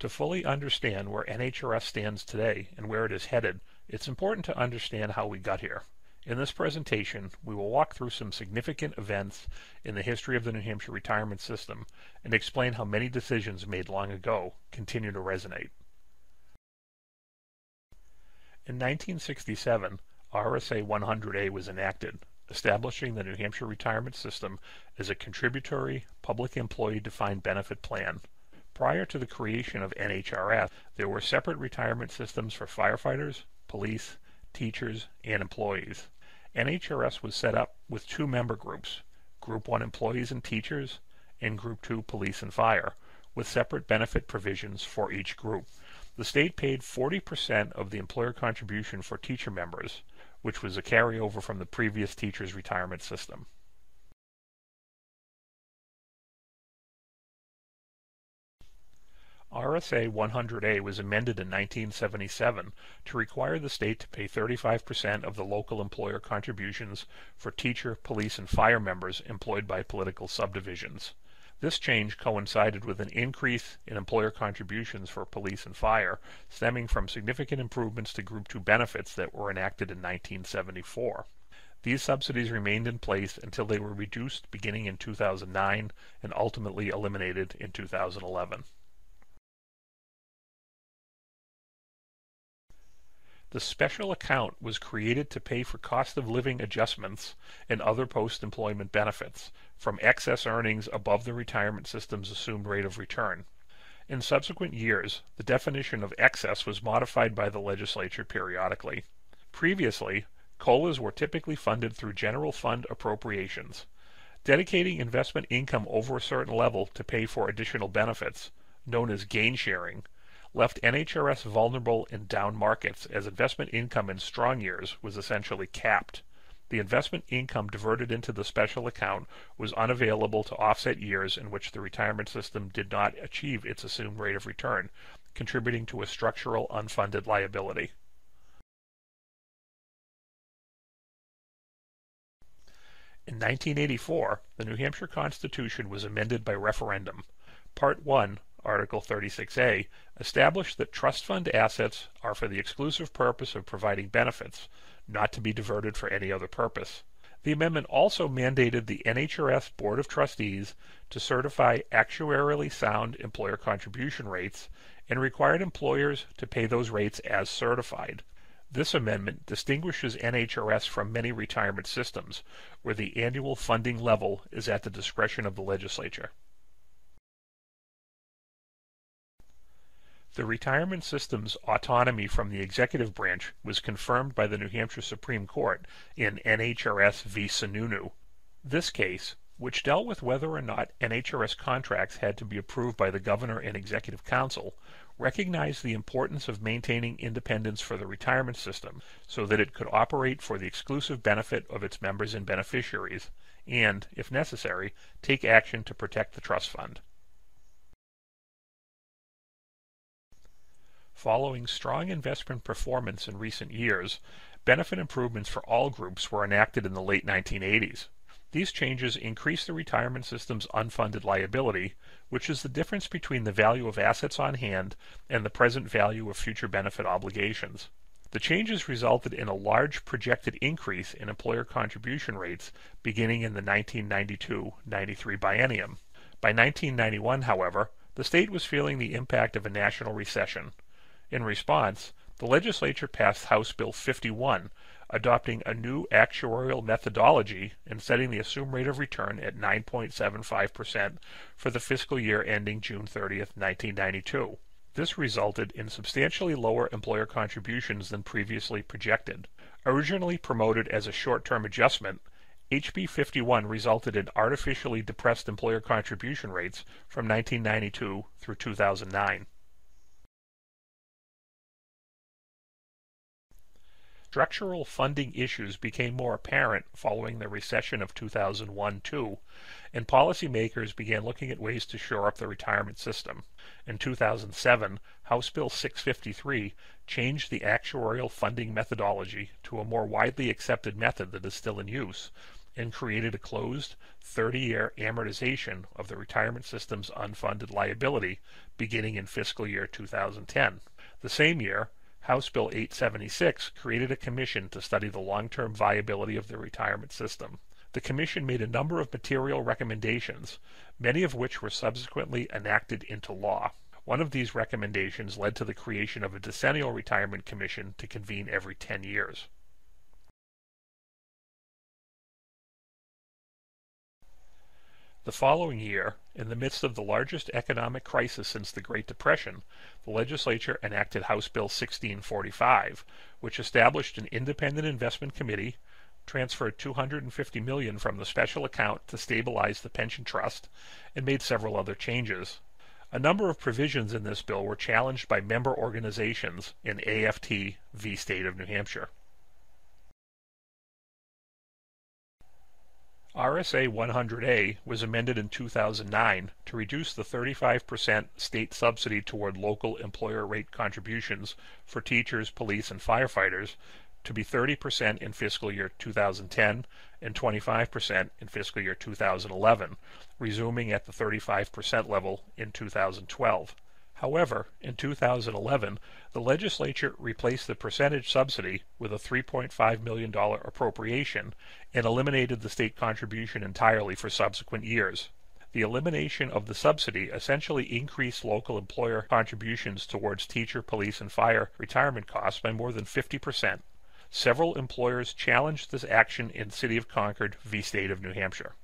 To fully understand where NHRS stands today and where it is headed, it's important to understand how we got here. In this presentation, we will walk through some significant events in the history of the New Hampshire retirement system and explain how many decisions made long ago continue to resonate. In 1967, RSA 100A was enacted, establishing the New Hampshire retirement system as a contributory public employee defined benefit plan. Prior to the creation of NHRS, there were separate retirement systems for firefighters, police, teachers, and employees. NHRS was set up with two member groups, Group 1 employees and teachers, and Group 2 police and fire, with separate benefit provisions for each group. The state paid 40% of the employer contribution for teacher members, which was a carryover from the previous teachers' retirement system. RSA 100A was amended in 1977 to require the state to pay 35% of the local employer contributions for teacher, police, and fire members employed by political subdivisions. This change coincided with an increase in employer contributions for police and fire, stemming from significant improvements to Group 2 benefits that were enacted in 1974. These subsidies remained in place until they were reduced beginning in 2009 and ultimately eliminated in 2011. The special account was created to pay for cost of living adjustments and other post-employment benefits from excess earnings above the retirement system's assumed rate of return. In subsequent years, the definition of excess was modified by the legislature periodically. Previously, COLAs were typically funded through general fund appropriations. Dedicating investment income over a certain level to pay for additional benefits, known as gain sharing, left NHRS vulnerable in down markets as investment income in strong years was essentially capped. The investment income diverted into the special account was unavailable to offset years in which the retirement system did not achieve its assumed rate of return, contributing to a structural unfunded liability. In 1984, the New Hampshire Constitution was amended by referendum. Part 1, Article 36A, established that trust fund assets are for the exclusive purpose of providing benefits, not to be diverted for any other purpose. The amendment also mandated the NHRS Board of Trustees to certify actuarially sound employer contribution rates and required employers to pay those rates as certified. This amendment distinguishes NHRS from many retirement systems, where the annual funding level is at the discretion of the legislature. The retirement system's autonomy from the executive branch was confirmed by the New Hampshire Supreme Court in NHRS v. Sununu. This case, which dealt with whether or not NHRS contracts had to be approved by the governor and executive council, recognized the importance of maintaining independence for the retirement system so that it could operate for the exclusive benefit of its members and beneficiaries, and, if necessary, take action to protect the trust fund. Following strong investment performance in recent years, benefit improvements for all groups were enacted in the late 1980s. These changes increased the retirement system's unfunded liability, which is the difference between the value of assets on hand and the present value of future benefit obligations. The changes resulted in a large projected increase in employer contribution rates beginning in the 1992-93 biennium. By 1991, however, the state was feeling the impact of a national recession. In response, the legislature passed House Bill 51, adopting a new actuarial methodology and setting the assumed rate of return at 9.75% for the fiscal year ending June 30, 1992. This resulted in substantially lower employer contributions than previously projected. Originally promoted as a short-term adjustment, HB 51 resulted in artificially depressed employer contribution rates from 1992 through 2009. Structural funding issues became more apparent following the recession of 2001-2, and policymakers began looking at ways to shore up the retirement system. In 2007, House Bill 653 changed the actuarial funding methodology to a more widely accepted method that is still in use, and created a closed 30-year amortization of the retirement system's unfunded liability beginning in fiscal year 2010. The same year, House Bill 876 created a commission to study the long-term viability of the retirement system. The commission made a number of material recommendations, many of which were subsequently enacted into law. One of these recommendations led to the creation of a decennial retirement commission to convene every 10 years. The following year, in the midst of the largest economic crisis since the Great Depression, the legislature enacted House Bill 1645, which established an independent investment committee, transferred $250 million from the special account to stabilize the pension trust, and made several other changes. A number of provisions in this bill were challenged by member organizations in AFT v. State of New Hampshire. RSA 100A was amended in 2009 to reduce the 35% state subsidy toward local employer rate contributions for teachers, police, and firefighters to be 30% in fiscal year 2010 and 25% in fiscal year 2011, resuming at the 35% level in 2012. However, in 2011, the legislature replaced the percentage subsidy with a $3.5 million appropriation and eliminated the state contribution entirely for subsequent years. The elimination of the subsidy essentially increased local employer contributions towards teacher, police, and fire retirement costs by more than 50%. Several employers challenged this action in City of Concord v. State of New Hampshire.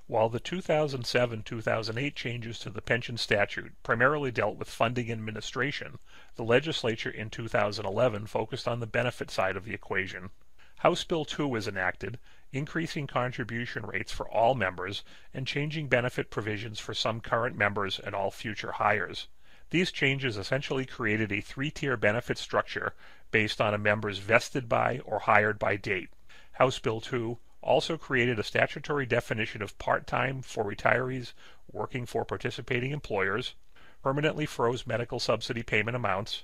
While the 2007-2008 changes to the pension statute primarily dealt with funding and administration, the legislature in 2011 focused on the benefit side of the equation. House Bill 2 was enacted, increasing contribution rates for all members and changing benefit provisions for some current members and all future hires. These changes essentially created a three-tier benefit structure based on a member's vested by or hired by date. House Bill 2 also created a statutory definition of part-time for retirees working for participating employers, permanently froze medical subsidy payment amounts,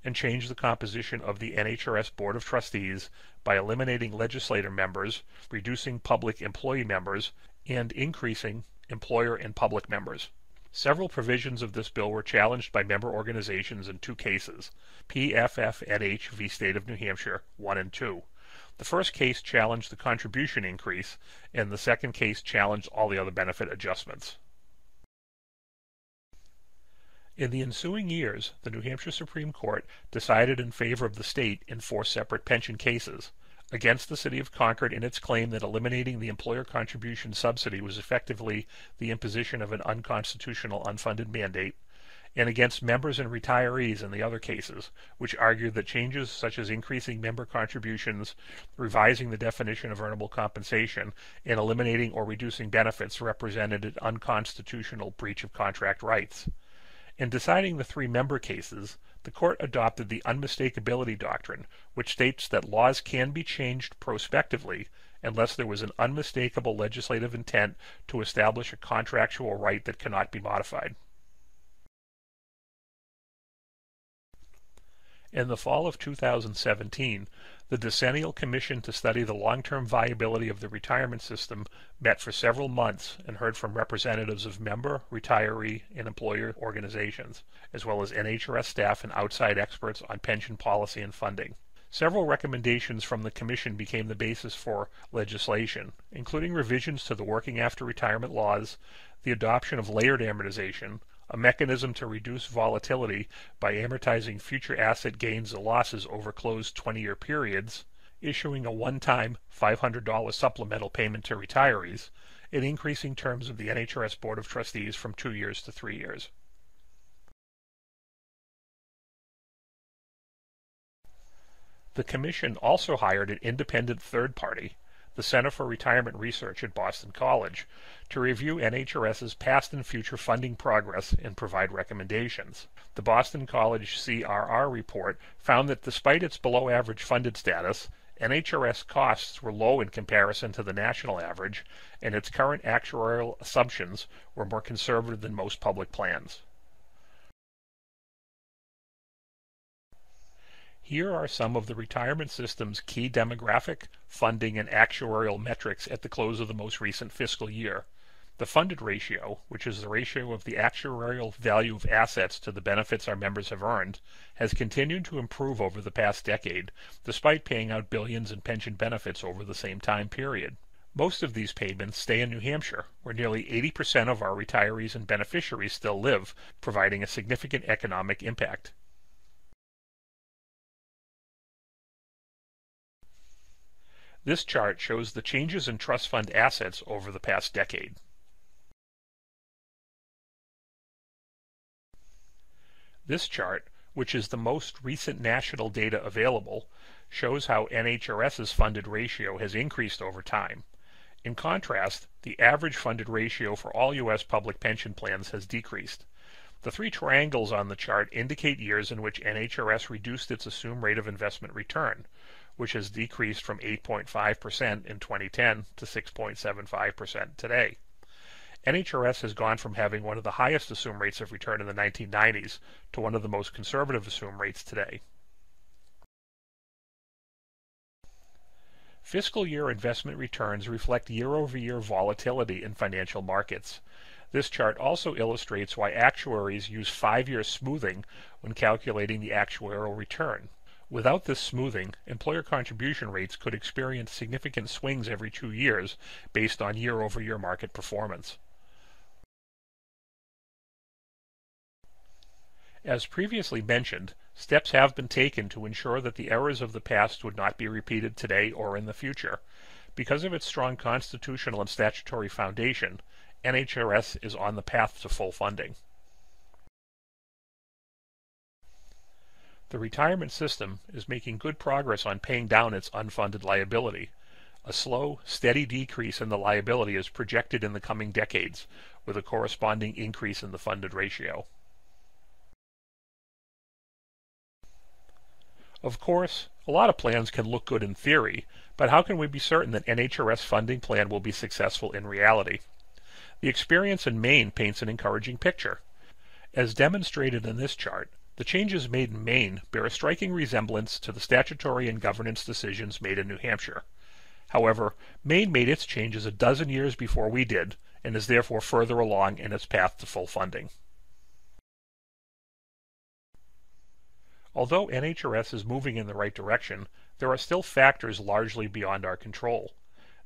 and changed the composition of the NHRS Board of Trustees by eliminating legislator members, reducing public employee members, and increasing employer and public members. Several provisions of this bill were challenged by member organizations in two cases, PFFNH v. State of New Hampshire 1 and 2. The first case challenged the contribution increase, and the second case challenged all the other benefit adjustments. In the ensuing years, the New Hampshire Supreme Court decided in favor of the state in 4 separate pension cases, against the City of Concord in its claim that eliminating the employer contribution subsidy was effectively the imposition of an unconstitutional unfunded mandate, and against members and retirees in the other cases, which argued that changes such as increasing member contributions, revising the definition of earnable compensation, and eliminating or reducing benefits represented an unconstitutional breach of contract rights. In deciding the 3 member cases, the court adopted the unmistakability doctrine, which states that laws can be changed prospectively unless there was an unmistakable legislative intent to establish a contractual right that cannot be modified. In the fall of 2017, the Decennial Commission to study the long-term viability of the retirement system met for several months and heard from representatives of member, retiree, and employer organizations, as well as NHRS staff and outside experts on pension policy and funding. Several recommendations from the Commission became the basis for legislation, including revisions to the working after retirement laws, the adoption of layered amortization, a mechanism to reduce volatility by amortizing future asset gains and losses over closed 20-year periods, issuing a one-time $500 supplemental payment to retirees, and increasing terms of the NHRS Board of Trustees from 2 years to 3 years. The Commission also hired an independent third party, the Center for Retirement Research at Boston College, to review NHRS's past and future funding progress and provide recommendations. The Boston College CRR report found that despite its below-average funded status, NHRS costs were low in comparison to the national average, and its current actuarial assumptions were more conservative than most public plans. Here are some of the retirement system's key demographic, funding, and actuarial metrics at the close of the most recent fiscal year. The funded ratio, which is the ratio of the actuarial value of assets to the benefits our members have earned, has continued to improve over the past decade, despite paying out billions in pension benefits over the same time period. Most of these payments stay in New Hampshire, where nearly 80% of our retirees and beneficiaries still live, providing a significant economic impact. This chart shows the changes in trust fund assets over the past decade. This chart, which is the most recent national data available, shows how NHRS's funded ratio has increased over time. In contrast, the average funded ratio for all U.S. public pension plans has decreased. The three triangles on the chart indicate years in which NHRS reduced its assumed rate of investment return, which has decreased from 8.5% in 2010 to 6.75% today. NHRS has gone from having one of the highest assumed rates of return in the 1990s to one of the most conservative assumed rates today. Fiscal year investment returns reflect year-over-year volatility in financial markets. This chart also illustrates why actuaries use 5-year smoothing when calculating the actuarial return. Without this smoothing, employer contribution rates could experience significant swings every 2 years based on year-over-year market performance. As previously mentioned, steps have been taken to ensure that the errors of the past would not be repeated today or in the future. Because of its strong constitutional and statutory foundation, NHRS is on the path to full funding. The retirement system is making good progress on paying down its unfunded liability. A slow, steady decrease in the liability is projected in the coming decades, with a corresponding increase in the funded ratio. Of course, a lot of plans can look good in theory, but how can we be certain that NHRS funding plan will be successful in reality? The experience in Maine paints an encouraging picture. As demonstrated in this chart, the changes made in Maine bear a striking resemblance to the statutory and governance decisions made in New Hampshire. However, Maine made its changes a dozen years before we did, and is therefore further along in its path to full funding. Although NHRS is moving in the right direction, there are still factors largely beyond our control.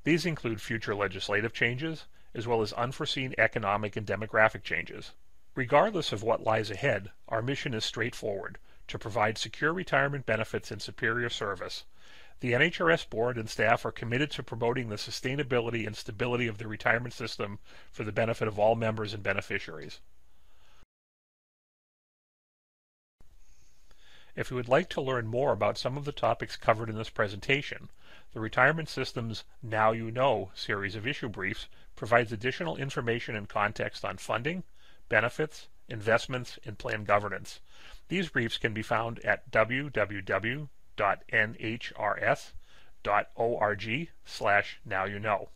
These include future legislative changes, as well as unforeseen economic and demographic changes. Regardless of what lies ahead, our mission is straightforward: to provide secure retirement benefits and superior service. The NHRS board and staff are committed to promoting the sustainability and stability of the retirement system for the benefit of all members and beneficiaries. If you would like to learn more about some of the topics covered in this presentation, the Retirement System's Now You Know series of issue briefs provides additional information and context on funding, benefits, investments, and plan governance. These briefs can be found at www.nhrs.org/nowyouknow.